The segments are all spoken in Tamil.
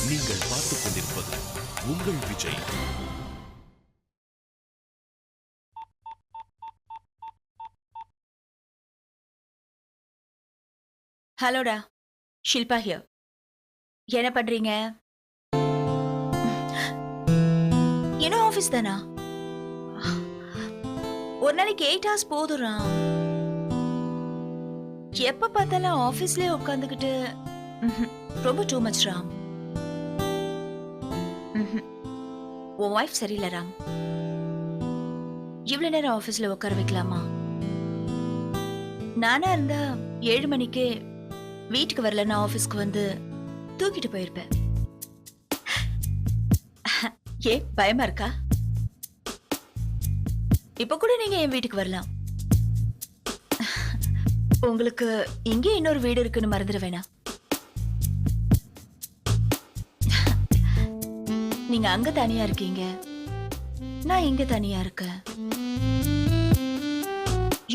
நீங்கள் பார்த்துக் கொண்டிருப்பது உங்கள் விஜய். ஹலோடா, ஷில்பா ஹியர். என்ன பண்றீங்க? என்ன ஆபீஸ் தானா? ஒரு நாளைக்கு 8 hours போதும். எப்ப பார்த்தாலும் ஆபீஸ்லயே உட்காந்துக்கிட்டு ரொம்ப டூ மச் ராம். உன் வைஃப் சரியில்லை ராம். இவ்வளவு நேரம் ஆபீஸ்ல உட்கார வைக்கலாமா? நானா இருந்தா 7 மணிக்கே வீட்டுக்கு வரலன்னா ஆபீஸ்க்கு வந்து தூக்கிட்டு போயிருப்பேன். ஏ பயமா இருக்கா? இப்ப கூட நீங்க என் வீட்டுக்கு வரலாம். உங்களுக்கு இங்கே இன்னொரு வீடு இருக்குன்னு மறந்துட வேணாம். நீங்க அங்க தனியா இருக்கீங்க, நான் இங்க தனியா இருக்கேன்.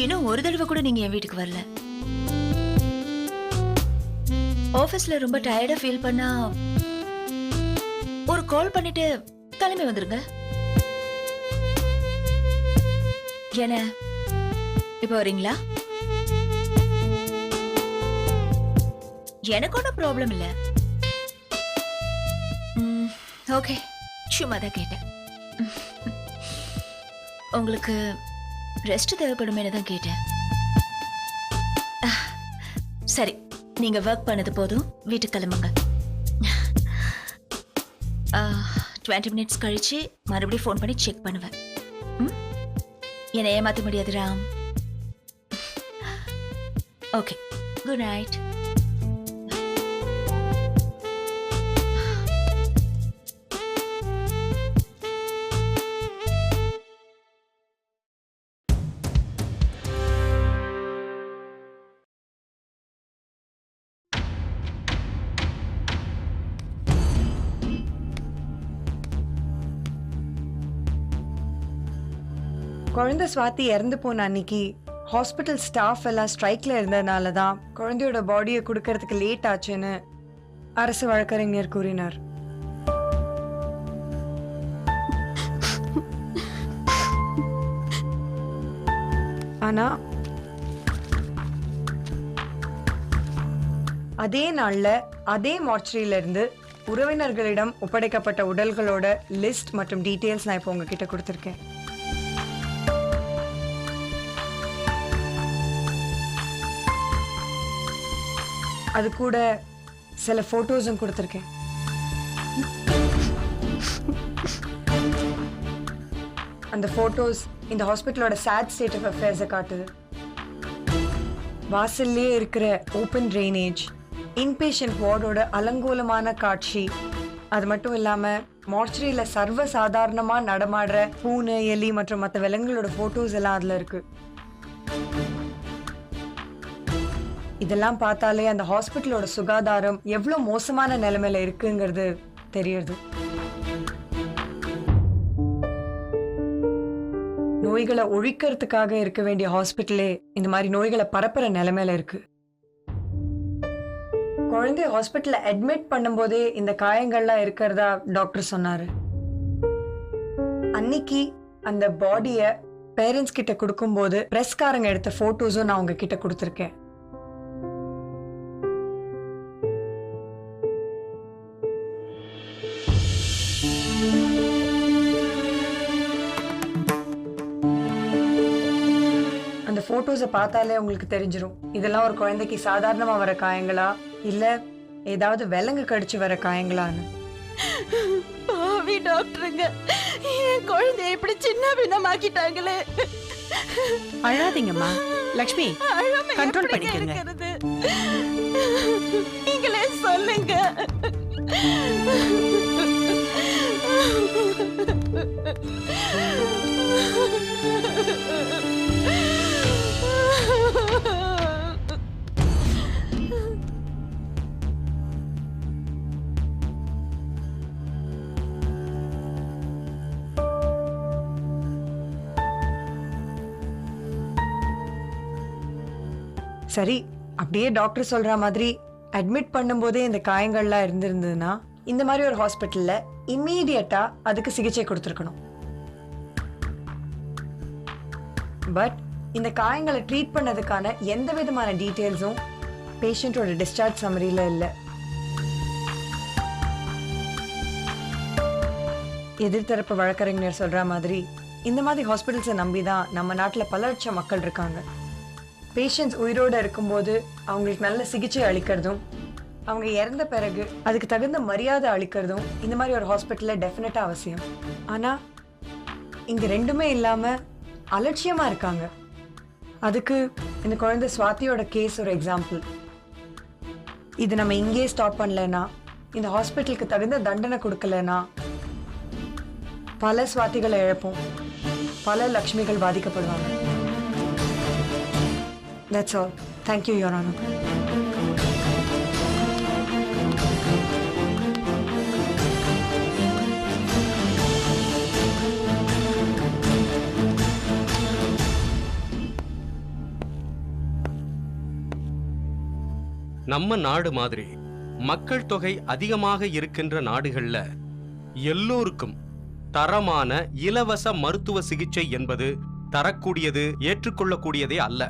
இன்னும் ஒரு தடவை கூட நீங்க என் வீட்டுக்கு வரல. ஆபீஸ்ல ரொம்ப டயர்டா ஃபீல் பண்ணா ஒரு கால் பண்ணிட்டு கிளம்பி வந்துருங்க. என்ன இப்ப வரீங்களா? எனக்கு ஒன்றும் ப்ராப்ளம் இல்ல. ஓகே, சும்மா தான் கேட்டேன். உங்களுக்கு ரெஸ்ட் தேவைப்படுமே தான் கேட்டேன். சரி, நீங்க ஒர்க் பண்ணது போதும், வீட்டுக்கு கிளம்புங்க. 20 minutes கழிச்சு மறுபடியும் ஃபோன் பண்ணி செக் பண்ணுவேன். என்னை ஏமாத்த முடியாது ராம். Okay, good night. குழந்தை ஸ்வாதி இறந்து போன அன்னைக்கு ஹாஸ்பிட்டல் ஸ்டாஃப் எல்லாம் ஸ்ட்ரைக்ல இருந்ததுனால தான் குழந்தையோட பாடியை கொடுக்கறதுக்கு லேட் ஆச்சுன்னு அரசு வழக்கறிஞர் கூறினார். ஆனா அதே நாள்ல அதே மார்ச்சரியில இருந்து உறவினர்களிடம் ஒப்படைக்கப்பட்ட உடல்களோட லிஸ்ட் மற்றும் டீட்டெயில்ஸ் நான் இப்போ உங்ககிட்ட கொடுத்துருக்கேன். அது கூட சில போட்டோஸும் கொடுத்துருக்கேன். அந்த போட்டோஸ் இந்த ஹாஸ்பிட்டலோட சேட் ஸ்டேட் ஆஃப் அஃபேர்ஸை காட்டுது. வாசல்லே இருக்கிற ஓப்பன் ட்ரைனேஜ், இன்பேஷண்ட் வார்டோட அலங்கோலமான காட்சி, அது மட்டும் இல்லாம மார்ச்சரியில சர்வ சாதாரணமா நடமாடுற பூனை, எலி மற்றும் மற்ற விலங்குகளோட போட்டோஸ் எல்லாம் அதுல இருக்கு. இதெல்லாம் பார்த்தாலே அந்த ஹாஸ்பிட்டலோட சுகாதாரம் எவ்வளவு மோசமான நிலைமையில இருக்குங்கிறது தெரியுது. நோய்களை ஒழிக்கிறதுக்காக இருக்க வேண்டிய ஹாஸ்பிட்டலே இந்த மாதிரி நோய்களை பரப்புற நிலைமையில இருக்கு. குழந்தைய ஹாஸ்பிட்டல்ல அட்மிட் பண்ணும்போதே இந்த காயங்கள்லாம் இருக்கிறதா டாக்டர் சொன்னாரு. அன்னைக்கு அந்த பாடிய பேரண்ட்ஸ் கிட்ட கொடுக்கும்போது பிரஸ்காரங்க எடுத்த போட்டோஸும் நான் உங்ககிட்ட கொடுத்துருக்கேன். அந்த போட்டோஸை பார்த்தாலே உங்களுக்கு தெரிஞ்சிடும் இதெல்லாம் ஒரு குழந்தைக்கு சாதாரணமா வர காயங்களா இல்ல ஏதாவது விலங்கு கடிச்சு வர காயங்களான்னு. பாவி டாக்டருங்க, என் குழந்தைய இப்படி சின்ன பின்னமாக்கிட்டாங்களே. அழாதீங்கம்மா லக்ஷ்மி, கண்ட்ரோல் பண்ணிக்கங்க. நீங்களே சொல்லுங்க. சரி, அப்படியே டாக்டர் சொல்ற மாதிரி அட்மிட் பண்ணும்போதே இந்த காயங்கள்லாம் இருந்திருந்ததுன்னா இந்த மாதிரி ஒரு ஹாஸ்பிட்டல்ல இம்மீடியட்டா அதுக்கு சிகிச்சை கொடுத்துருக்கணும். பட் இந்த காயங்களை ட்ரீட் பண்ணதுக்கான எந்த விதமான டீட்டெயில்ஸும் பேஷண்டோட டிஸ்சார்ஜ் சம்மரியில இல்லை. எதிர்த்தரப்பு வழக்கறிஞர் சொல்ற மாதிரி இந்த மாதிரி ஹாஸ்பிட்டல்ஸை நம்பி தான் நம்ம நாட்டில் பல லட்சம் மக்கள் இருக்காங்க. பேஷண்ட்ஸ் உயிரோடு இருக்கும்போது அவங்களுக்கு நல்ல சிகிச்சை அளிக்கிறதும் அவங்க இறந்த பிறகு அதுக்கு தகுந்த மரியாதை அளிக்கிறதும் இந்த மாதிரி ஒரு ஹாஸ்பிட்டலில் டெஃபினட்டாக அவசியம். ஆனால் இங்கே ரெண்டுமே இல்லாமல் அலட்சியமாக இருக்காங்க. அதுக்கு இந்த குழந்தை ஸ்வாதியோட கேஸ் ஒரு எக்ஸாம்பிள். இது நம்ம இங்கே ஸ்டாப் பண்ணலன்னா, இந்த ஹாஸ்பிட்டலுக்கு தகுந்த தண்டனை கொடுக்கலனா பல ஸ்வாதிகளை இழப்போம், பல லக்ஷ்மிகள் பாதிக்கப்படுவாங்க. That's all. Thank you, Your Honor. நம்ம நாடு மாதிரி மக்கள் தொகை அதிகமாக இருக்கின்ற நாடுகள்ல எல்லோருக்கும் தரமான இலவச மருத்துவ சிகிச்சை என்பது தரக்கூடியது, ஏற்றுக்கொள்ளக்கூடியதே அல்ல.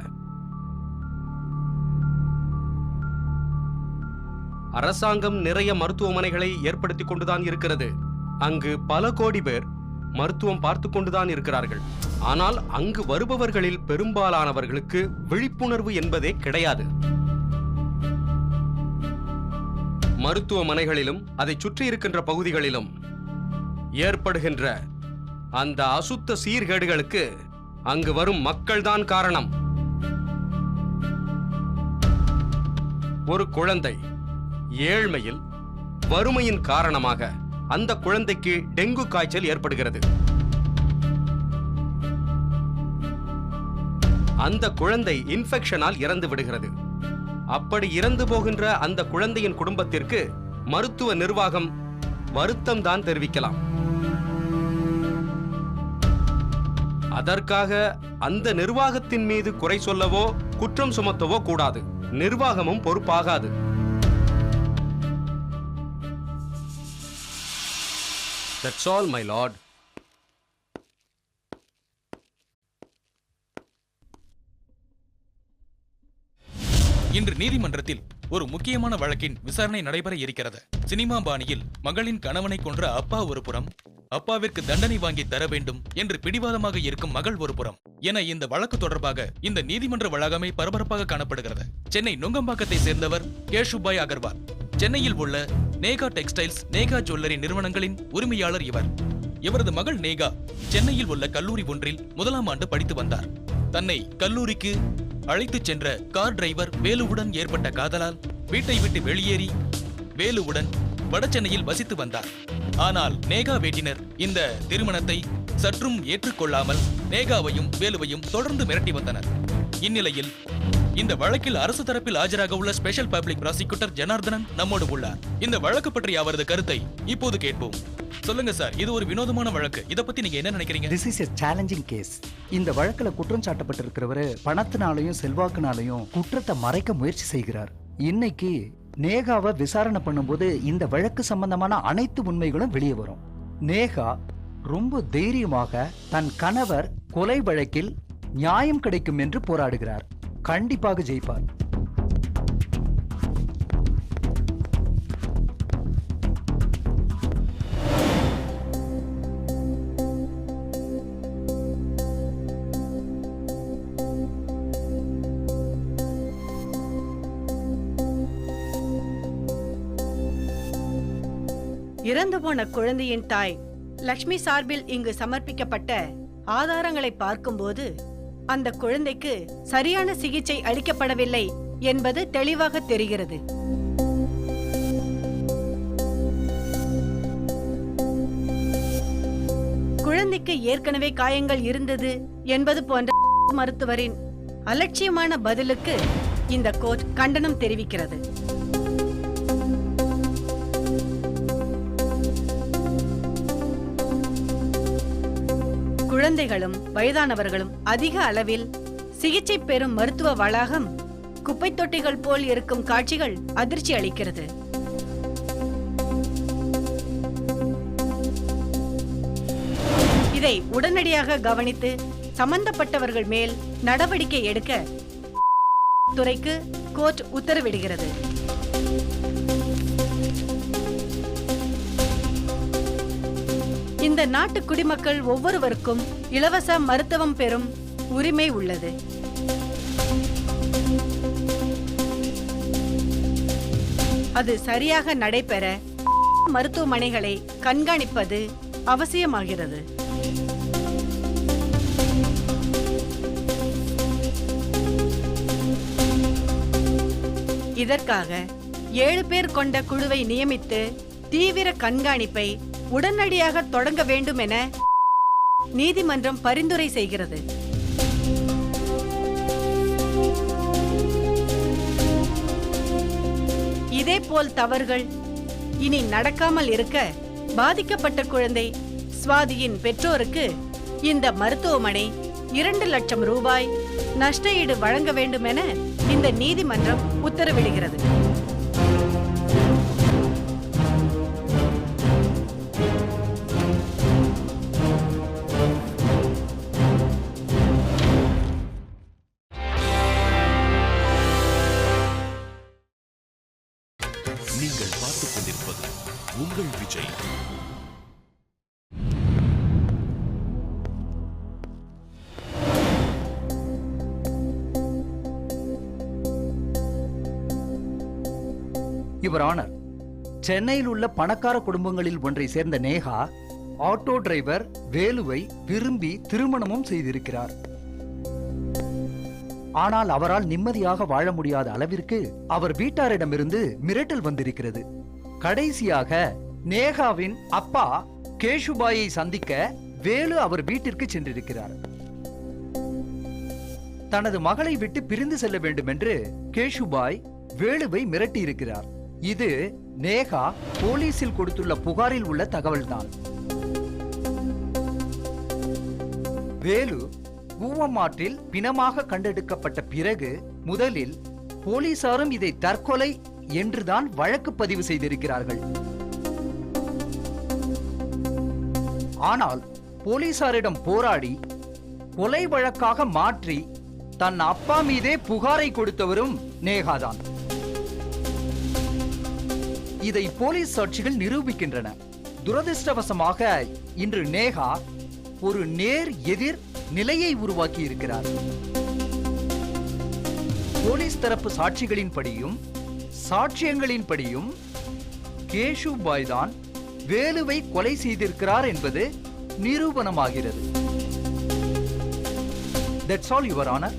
அரசாங்கம் நிறைய மருத்துவமனைகளை ஏற்படுத்தி கொண்டுதான் இருக்கிறது. அங்கு பல கோடி பேர் மருத்துவம் பார்த்து கொண்டுதான் இருக்கிறார்கள். ஆனால் அங்கு வருபவர்களில் பெரும்பாலானவர்களுக்கு விழிப்புணர்வு என்பதே கிடையாது. மருத்துவமனைகளிலும் அதை சுற்றி இருக்கின்ற பகுதிகளிலும் ஏற்படுகின்ற அந்த அசுத்த சீர்கேடுகளுக்கு அங்கு வரும் மக்கள்தான் காரணம். ஒரு குழந்தை ஏழ்மையில் வறுமையின் காரணமாக அந்த குழந்தைக்கு டெங்கு காய்ச்சல் ஏற்படுகிறது. அந்த குழந்தை இன்ஃபெக்ஷனால் இறந்து விடுகிறது. அப்படி இறந்து போகின்ற அந்த குழந்தையின் குடும்பத்திற்கு மருத்துவ நிர்வாகம் வருத்தம் தான் தெரிவிக்கலாம். அதற்காக அந்த நிர்வாகத்தின் மீது குறை சொல்லவோ குற்றம் சுமத்தவோ கூடாது. நிர்வாகமும் பொறுப்பாகாது. That's all, my lord. இன்று நீதிமன்றத்தில் ஒரு முக்கியமான வழக்கின் விசாரணை நடைபெற இருக்கிறது. சினிமா பாணியில் மகளின் கணவனை கொன்ற அப்பா ஒரு புறம், அப்பாவிற்கு தண்டனை வாங்கி தர வேண்டும் என்று பிடிவாதமாக இருக்கும் மகள் ஒரு புறம் என இந்த வழக்கு தொடர்பாக இந்த நீதிமன்ற வளாகமே பரபரப்பாக காணப்படுகிறது. சென்னை நுங்கம்பாக்கத்தை சேர்ந்தவர் கேஷுபாய் அகர்வால். சென்னையில் உள்ள நேகா டெக்ஸ்டைல்ஸ், நேகா ஜுவல்லரி நிறுவனங்களின் உரிமையாளர் இவர். இவரது மகள் நேகா சென்னையில் உள்ள கல்லூரி ஒன்றில் 1ஆம் ஆண்டு படித்து வந்தார். தன்னை கல்லூரிக்கு அழைத்துச் சென்ற கார் டிரைவர் வேலுவுடன் ஏற்பட்ட காதலால் வீட்டை விட்டு வெளியேறி வேலுவுடன் வடசென்னையில் வசித்து வந்தார். ஆனால் நேகா வீட்டினர் இந்த திருமணத்தை சற்றும் ஏற்றுக்கொள்ளாமல் நேகாவையும் வேலுவையும் தொடர்ந்து மிரட்டி வந்தனர். இந்நிலையில் இந்த வழக்கில் அரசு தரப்பில் ஆஜராக உள்ள ஸ்பெஷல் பப்ளிக் ப்ராசிக்யூட்டர் ஜனார்தனன் நம்மோடு உள்ளார். இந்த வழக்கு பற்றிய அவரது கருத்தை இப்போது கேட்போம். சொல்லுங்க சார், இது ஒரு வினோதமான வழக்கு. இத பத்தி நீங்க என்ன நினைக்கிறீங்க? This is a challenging case. இந்த வழக்குல குற்றம் சாட்டப்பட்டிருக்கிறவரு பணத்தினாலையும் செல்வாக்குனாலையும் குற்றத்தை மறைக்க முயற்சி செய்கிறார். இன்னைக்கு நேகாவை விசாரணை பண்ணும்போது இந்த வழக்கு சம்பந்தமான அனைத்து உண்மைகளும் வெளியே வரும். நேகா ரொம்ப தைரியமாக தன் கணவர் கொலை வழக்கில் நியாயம் கிடைக்கும் என்று போராடுகிறார். கண்டிப்பாக ஜெயிப்பார். இறந்து போன குழந்தையின் தாய் லக்ஷ்மி சார்பில் இங்கு சமர்ப்பிக்கப்பட்ட ஆதாரங்களை பார்க்கும்போது அந்த குழந்தைக்கு சரியான சிகிச்சை அளிக்கப்படவில்லை என்பது தெளிவாக தெரிகிறது. குழந்தைக்கு ஏற்கனவே காயங்கள் இருந்தது என்பது போன்ற மருத்துவரின் அலட்சியமான பதிலுக்கு இந்த கோர்ட் கண்டனம் தெரிவிக்கிறது. குழந்தைகளும் வயதானவர்களும் அதிக அளவில் சிகிச்சை பெறும் மருத்துவ வளாகம் குப்பை தொட்டிகள் போல் இருக்கும் காட்சிகள் அதிர்ச்சி அளிக்கிறது. இதை உடனடியாக கவனித்து சம்பந்தப்பட்டவர்கள் மேல் நடவடிக்கை எடுக்க துறைக்கு கோர்ட் உத்தரவிடுகிறது. இந்த நாட்டு குடிமக்கள் ஒவ்வொருவருக்கும் இலவச மருத்துவம் பெறும் உரிமை உள்ளது. அது சரியாக நடைபெற மருத்துவமனைகளை கண்காணிப்பது அவசியமாகிறது. இதற்காக 7 பேர் கொண்ட குழுவை நியமித்து தீவிர கண்காணிப்பை உடனடியாக தொடங்க வேண்டும் என நீதிமன்றம் பரிந்துரை செய்கிறது. இதேபோல் தவறுகள் இனி நடக்காமல் இருக்க பாதிக்கப்பட்ட குழந்தை ஸ்வாதியின் பெற்றோருக்கு இந்த மருத்துவமனை 2 லட்சம் ரூபாய் நஷ்ட ஈடு வழங்க வேண்டும் என இந்த நீதிமன்றம் உத்தரவிடுகிறது. நீங்கள் பார்த்துக் கொண்டிருப்பது உங்கள் விஜய். யுவர் ஆனர், சென்னையில் உள்ள பணக்கார குடும்பங்களில் ஒன்றை சேர்ந்த நேகா ஆட்டோ டிரைவர் வேலுவை விரும்பி திருமணமும் செய்திருக்கிறார். ஆனால் அவரால் நிம்மதியாக வாழ முடியாத அளவிற்கு அவர் வீட்டாரிடமிருந்து மிரட்டல் வந்திருக்கிறது. கடைசியாக நேகாவின் அப்பா கேஷுபாயை சந்திக்க வேலு அவர் வீட்டிற்கு சென்றிருக்கிறார். தனது மகளை விட்டு பிரிந்து செல்ல வேண்டும் என்று கேஷுபாய் வேலுவை மிரட்டி இருக்கிறார். இது நேகா போலீசில் கொடுத்துள்ள புகாரில் உள்ள தகவல்தான். வேலு கூவமாற்றில் பிணமாக கண்டெடுக்கப்பட்ட பிறகு முதலில் போலீசாரும் இதை தற்கொலை என்றுதான் வழக்கு பதிவு செய்திருக்கிறார்கள். ஆனால் போலீசாரிடம் போராடி கொலை வழக்காக மாற்றி தன் அப்பா மீதே புகாரை கொடுத்தவரும் நேகாதான். இதை போலீஸ் சாட்சிகள் நிரூபிக்கின்றன. துரதிர்ஷ்டவசமாக இன்று நேகா ஒரு நேர் எதிர் நிலையை உருவாக்கி இருக்கிறார். போலீஸ் தரப்பு சாட்சிகளின்படியும் சாட்சியங்களின்படியும் கேஷுபாய் தான் வேலுவை கொலை செய்திருக்கிறார் என்பது நிரூபணமாகிறது. That's all, Your Honor.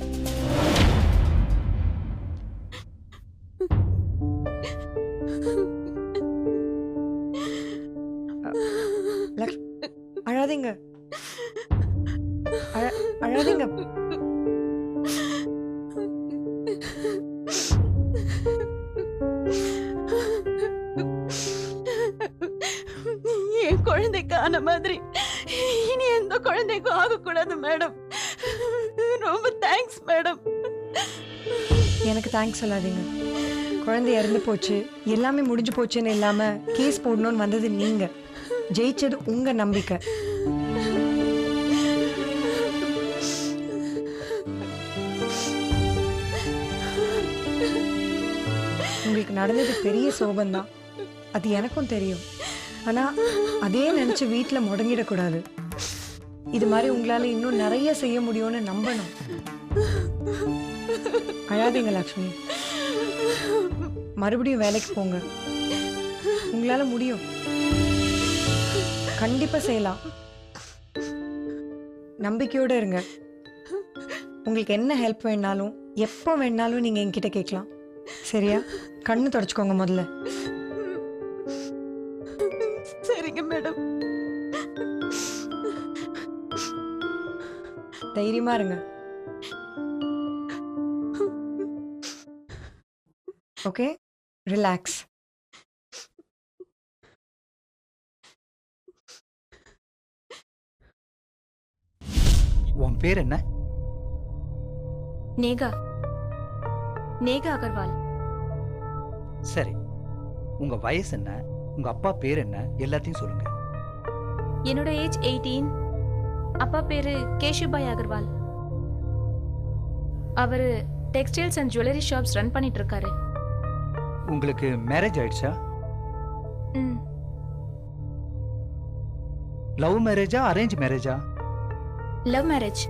அழாதீங்க, அழாதீங்க. என் குழந்தைக்கு ஆன மாதிரி இனி எந்த குழந்தைக்கும் ஆகக்கூடாது மேடம். ரொம்ப தேங்க்ஸ் மேடம். எனக்கு தேங்க்ஸ் சொல்லாதீங்க. குழந்தை இறந்து போச்சு, எல்லாமே முடிஞ்சு போச்சுன்னு இல்லாம கேஸ் போடணும்னு வந்தது நீங்க. ஜெயிச்சது உங்க நம்பிக்கை. உங்களுக்கு நடந்தது பெரிய சோகம்தான், அது எனக்கும் தெரியும். ஆனா அதே நினைச்சு வீட்டுல முடங்கிடக்கூடாது. இது மாதிரி உங்களால இன்னும் நிறைய செய்ய முடியும்னு நம்பணும். அழாதீங்க லக்ஷ்மி, மறுபடியும் வேலைக்கு போங்க. உங்களால முடியும், கண்டிப்பா செய்யலாம். நம்பிக்கையோட இருங்க. உங்களுக்கு என்ன ஹெல்ப் வேணாலும் எப்போ வேணாலும் நீங்க என்கிட்ட கேட்கலாம். சரியா? கண்ணு தொடச்சுக்கோங்க முதல்ல. சரிங்க மேடம். தைரியமா இருங்க. Okay, relax. உன் பேர் என்ன? நேகா. நேகா அகர்வால். சரி, உங்க வயசு என்ன, உங்க அப்பா பேர் என்ன, எல்லாத்தையும் சொல்லுங்க. என்னோட ஏஜ் 18. அப்பா பேரு கேஷுபாய் அகர்வால். அவரு textiles and jewellery shops run பண்ணிட்டு இருக்காரு. உங்களுக்கு மேரேஜ் ஆயிடுச்சா? ம். லவ் மேரேஜா அரேஞ்ச் மேரேஜா? Love marriage.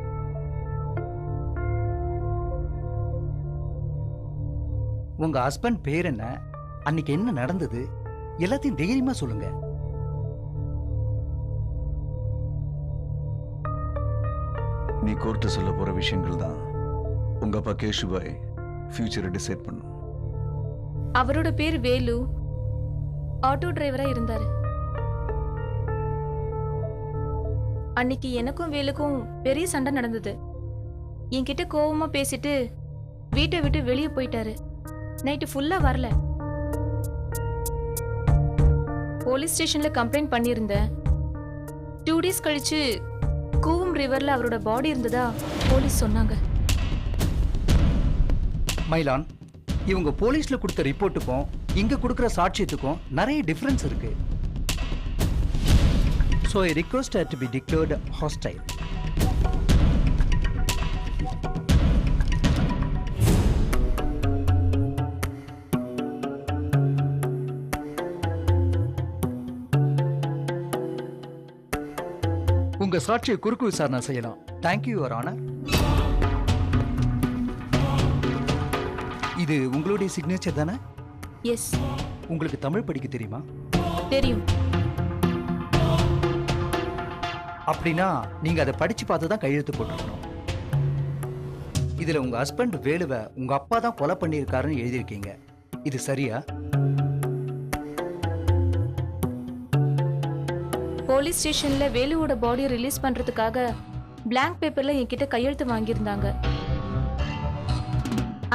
உங்க ஹஸ்பண்ட் பேர் என்ன, அன்னைக்கு என்ன நடந்தது, எல்லாத்தையும் தைரியமா சொல்லுங்க. நீ கோர்ட்டு சொல்ல போற விஷயங்கள் தான் உங்க அப்பா கேஷுபாய் ஃபியூச்சரை டிசைட் பண்ணும். அவரோட பேர் வேலு. ஆட்டோ டிரைவரா இருந்தாரு. அன்னைக்கு எனக்கும் வேலுக்கும் பெரிய சண்டை நடந்தது. என்கிட்ட கோவமா பேசிட்டு வீட்டை விட்டு வெளியே போயிட்டாரு. நைட்டு ஃபுல்லா வரல. போலீஸ் ஸ்டேஷன்ல கம்ப்ளைண்ட் பண்ணியிருந்தேன். 2 டேஸ் கழிச்சு கூவம் ரிவர்ல அவரோட பாடி இருந்ததா போலீஸ் சொன்னாங்க. மைலான், இவங்க போலீஸ்ல கொடுத்த ரிப்போர்ட்டுக்கும் இங்க கொடுக்கிற சாட்சியத்துக்கும் நிறைய டிஃபரன்ஸ் இருக்கு. So I request her to be declared hostile. உங்க சாட்சியை குறுக்கு விசாரணை செய்யலாம். Thank you your honour. இது உங்களுடைய சிக்னேச்சர் தானே? எஸ், உங்களுக்கு தமிழ் படிக்க தெரியுமா? தெரியும். அப்படின்னா நீங்க அதை படிச்சு பார்த்து தான் கையெழுத்து போட்டுருக்கணும். இதுல உங்க ஹஸ்பண்ட் வேலுவை உங்க அப்பா தான் கொலை பண்ணியிருக்காருன்னு எழுதியிருக்கீங்க. இது சரியா? போலீஸ் ஸ்டேஷன்ல வேலுவோட பாடியை ரிலீஸ் பண்றதுக்காக blank பேப்பர்ல என்கிட்ட கையெழுத்து வாங்கியிருந்தாங்க.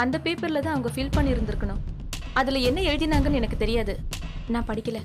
அந்த பேப்பர்ல தான் அவங்க ஃபில் பண்ணி இருந்திருக்கணும். அதுல என்ன எழுதினாங்கன்னு எனக்கு தெரியாது. நான் படிக்கல.